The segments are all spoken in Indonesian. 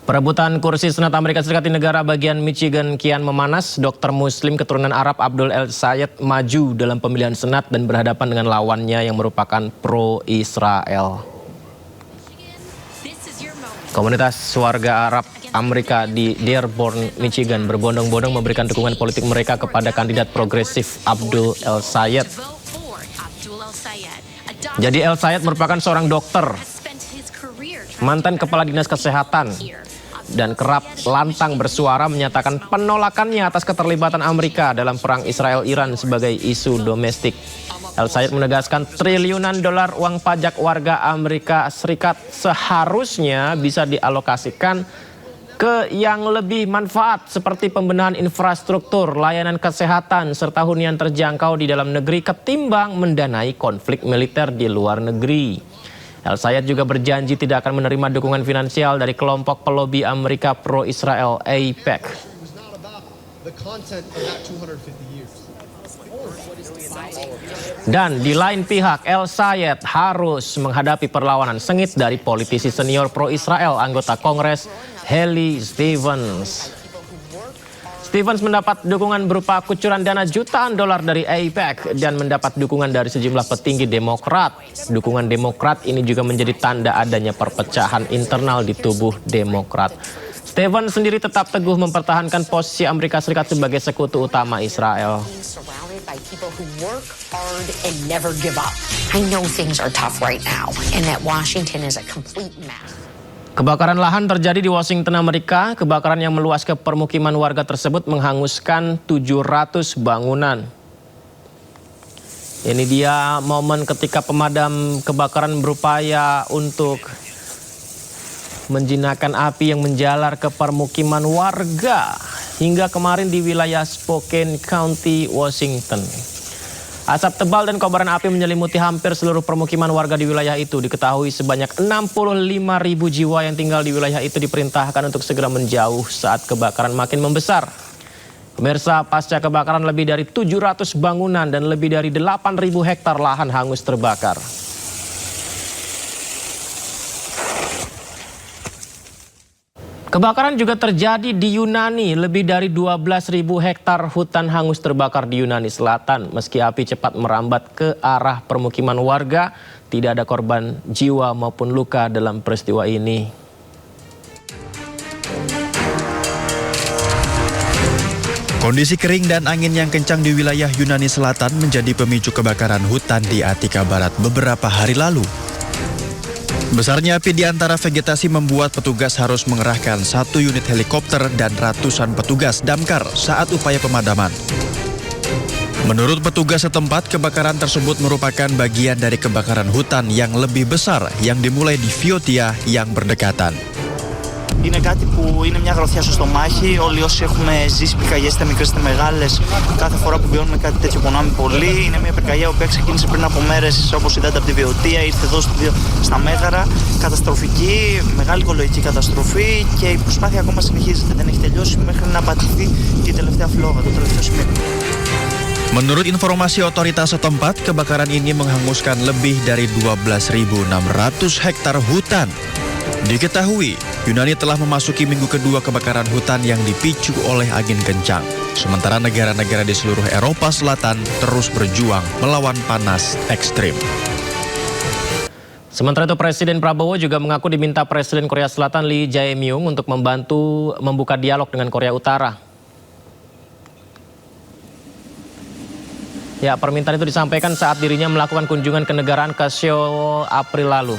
Perebutan kursi Senat Amerika Serikat di negara bagian Michigan kian memanas. Dokter Muslim keturunan Arab Abdul El Sayed maju dalam pemilihan Senat dan berhadapan dengan lawannya yang merupakan pro-Israel. Komunitas warga Arab Amerika di Dearborn, Michigan berbondong-bondong memberikan dukungan politik mereka kepada kandidat progresif Abdul El Sayed. Jadi El Sayed merupakan seorang dokter, mantan kepala dinas kesehatan, dan kerap lantang bersuara menyatakan penolakannya atas keterlibatan Amerika dalam perang Israel-Iran sebagai isu domestik. El Sayed menegaskan triliunan dolar uang pajak warga Amerika Serikat seharusnya bisa dialokasikan ke yang lebih manfaat seperti pembenahan infrastruktur, layanan kesehatan, serta hunian terjangkau di dalam negeri ketimbang mendanai konflik militer di luar negeri. El Sayed juga berjanji tidak akan menerima dukungan finansial dari kelompok pelobi Amerika pro-Israel AIPAC. Dan di lain pihak, El Sayed harus menghadapi perlawanan sengit dari politisi senior pro-Israel anggota Kongres Haley Stevens. Stevens mendapat dukungan berupa kucuran dana jutaan dolar dari AIPAC dan mendapat dukungan dari sejumlah petinggi Demokrat. Dukungan Demokrat ini juga menjadi tanda adanya perpecahan internal di tubuh Demokrat. Stevens sendiri tetap teguh mempertahankan posisi Amerika Serikat sebagai sekutu utama Israel. Kebakaran lahan terjadi di Washington, Amerika. Kebakaran yang meluas ke permukiman warga tersebut menghanguskan 700 bangunan. Ini dia momen ketika pemadam kebakaran berupaya untuk menjinakkan api yang menjalar ke permukiman warga hingga kemarin di wilayah Spokane County, Washington. Asap tebal dan kobaran api menyelimuti hampir seluruh permukiman warga di wilayah itu. Diketahui sebanyak 65.000 jiwa yang tinggal di wilayah itu diperintahkan untuk segera menjauh saat kebakaran makin membesar. Pemirsa, pasca kebakaran lebih dari 700 bangunan dan lebih dari 8.000 hektar lahan hangus terbakar. Kebakaran juga terjadi di Yunani. Lebih dari 12.000 hektar hutan hangus terbakar di Yunani Selatan. Meski api cepat merambat ke arah permukiman warga, tidak ada korban jiwa maupun luka dalam peristiwa ini. Kondisi kering dan angin yang kencang di wilayah Yunani Selatan menjadi pemicu kebakaran hutan di Attika Barat beberapa hari lalu. Besarnya api di antara vegetasi membuat petugas harus mengerahkan 1 unit helikopter dan ratusan petugas damkar saat upaya pemadaman. Menurut petugas setempat, kebakaran tersebut merupakan bagian dari kebakaran hutan yang lebih besar yang dimulai di Viotia yang berdekatan. Είναι κάτι που είναι μια γροθιά στο στομάχι. Όλοι όσοι έχουμε ζήσει πυρκαγιές είτε μικρές είτε μεγάλες, κάθε φορά που βιώνουμε κάτι τέτοιο πονάμε πολύ. Είναι μια πυρκαγιά που ξεκίνησε πριν από μέρες, όπως είδατε από τη Βιωτία, ήρθε εδώ στα Μέγαρα. Καταστροφική, μεγάλη οικολογική καταστροφή και η προσπάθεια ακόμα συνεχίζεται. Δεν έχει τελειώσει μέχρι να πατηθεί και η τελευταία φλόγα, το τελευταίο σημείο. Menurut informasi otoritas setempat, kebakaran ini menghanguskan lebih dari 12.600 hektar hutan. Diketahui, Yunani telah memasuki minggu kedua kebakaran hutan yang dipicu oleh angin kencang. Sementara negara-negara di seluruh Eropa Selatan terus berjuang melawan panas ekstrim. Sementara itu Presiden Prabowo juga mengaku diminta Presiden Korea Selatan Lee Jae-myung untuk membantu membuka dialog dengan Korea Utara. Ya, permintaan itu disampaikan saat dirinya melakukan kunjungan kenegaraan ke Seoul April lalu.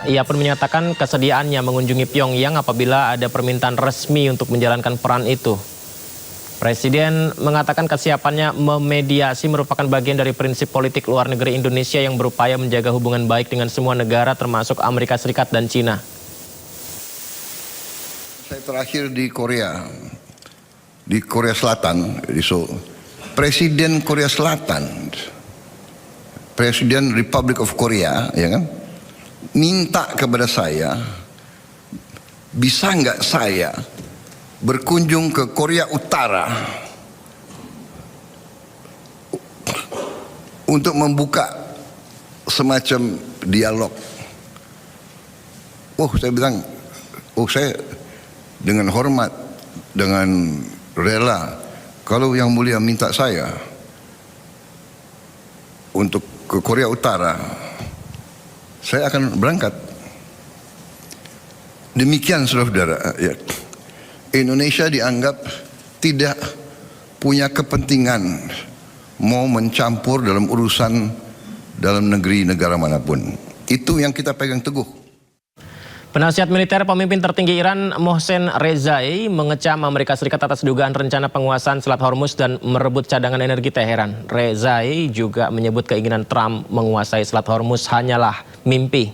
Ia pun menyatakan kesediaannya mengunjungi Pyongyang apabila ada permintaan resmi untuk menjalankan peran itu. Presiden mengatakan kesiapannya memediasi merupakan bagian dari prinsip politik luar negeri Indonesia yang berupaya menjaga hubungan baik dengan semua negara termasuk Amerika Serikat dan Cina. Saya terakhir di Korea Selatan, di Seoul. Presiden Korea Selatan, Presiden Republic of Korea, ya kan, minta kepada saya, bisa nggak saya berkunjung ke Korea Utara untuk membuka semacam dialog Oh, saya bilang, saya dengan hormat, dengan rela, kalau Yang Mulia minta saya untuk ke Korea Utara, saya akan berangkat. Demikian saudara-saudara, ya. Indonesia dianggap tidak punya kepentingan mau mencampur dalam urusan dalam negeri negara manapun. Itu yang kita pegang teguh. Penasihat militer pemimpin tertinggi Iran Mohsen Rezai mengecam Amerika Serikat atas dugaan rencana penguasaan Selat Hormuz dan merebut cadangan energi Teheran. Rezai juga menyebut keinginan Trump menguasai Selat Hormuz hanyalah mimpi.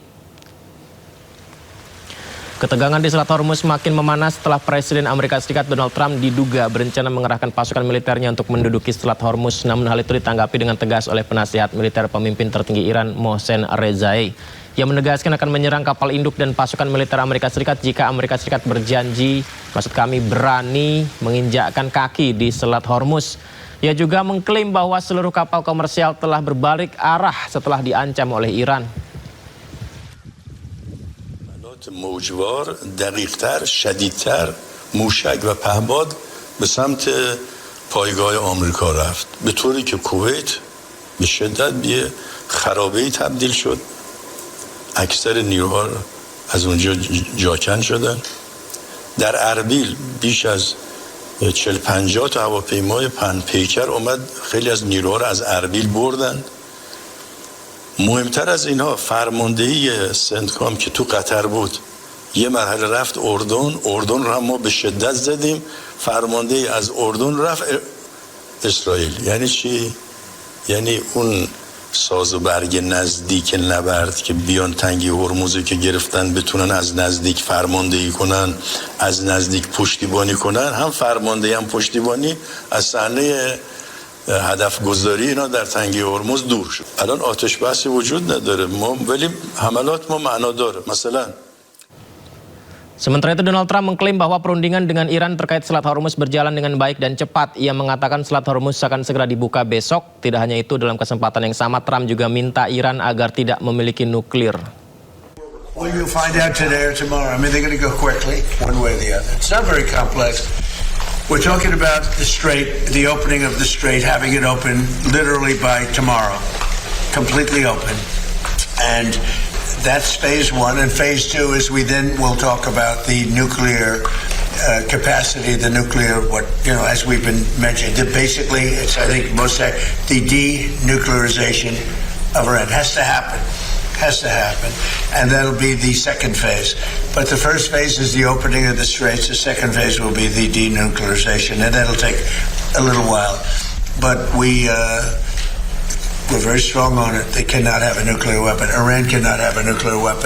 Ketegangan di Selat Hormuz makin memanas setelah Presiden Amerika Serikat Donald Trump diduga berencana mengerahkan pasukan militernya untuk menduduki Selat Hormuz. Namun hal itu ditanggapi dengan tegas oleh penasihat militer pemimpin tertinggi Iran Mohsen Rezai, yang menegaskan akan menyerang kapal induk dan pasukan militer Amerika Serikat jika Amerika Serikat berani menginjakkan kaki di Selat Hormuz. Ia juga mengklaim bahwa seluruh kapal komersial telah berbalik arah setelah diancam oleh Iran. موجوار دقیق‌تر شدیدتر موشک و پهباد به سمت پایگاه آمریکا رفت، به طوری که کویت به شدت به خرابه‌ای تبدیل شد. اکثر نیروها از اونجا جاکن شدن. در اربیل بیش از 40-50 تا هواپیمای پنپیکر اومد خیلی از نیروها رو از اربیل بردن. مهمتر از اینها فرماندهی سنتکام که تو قطر بود یه مرحله رفت اردن رو هم ما به شدت زدیم. فرماندهی از اردن رفت اسرائیل. یعنی چی؟ یعنی اون ساز و برگ نزدیک نبرد که بیان تنگی هرمزو که گرفتن بتونن از نزدیک فرماندهی کنن، از نزدیک پشتیبانی کنن، هم فرماندهی هم پشتیبانی از صحنه هدف گذاری اینا در تنگه هرمز دور شد. الان آتش بسی وجود نداره ولی حملات ما معنا داره. مثلا Sementara itu Donald Trump mengklaim bahwa perundingan dengan Iran terkait Selat Hormuz berjalan dengan baik dan cepat. Ia mengatakan Selat Hormuz akan segera dibuka besok. Tidak hanya itu, dalam kesempatan yang sama Trump juga minta Iran agar tidak memiliki nuklir. Well, you'll find out today or tomorrow. I mean, they're going to go quickly, one way or the other. It's not very complex. We're talking about the strait, the opening of the strait, having it open literally by tomorrow, completely open. And that's phase one. And phase two is we then will talk about the nuclear capacity, the nuclear, as we've been mentioning. Basically, it's, I think, the denuclearization of Iran has to happen. And that'll be the second phase. But the first phase is the opening of the straits. The second phase will be the denuclearization, and that'll take a little while. But we're very strong on it. They cannot have a nuclear weapon. Iran cannot have a nuclear weapon.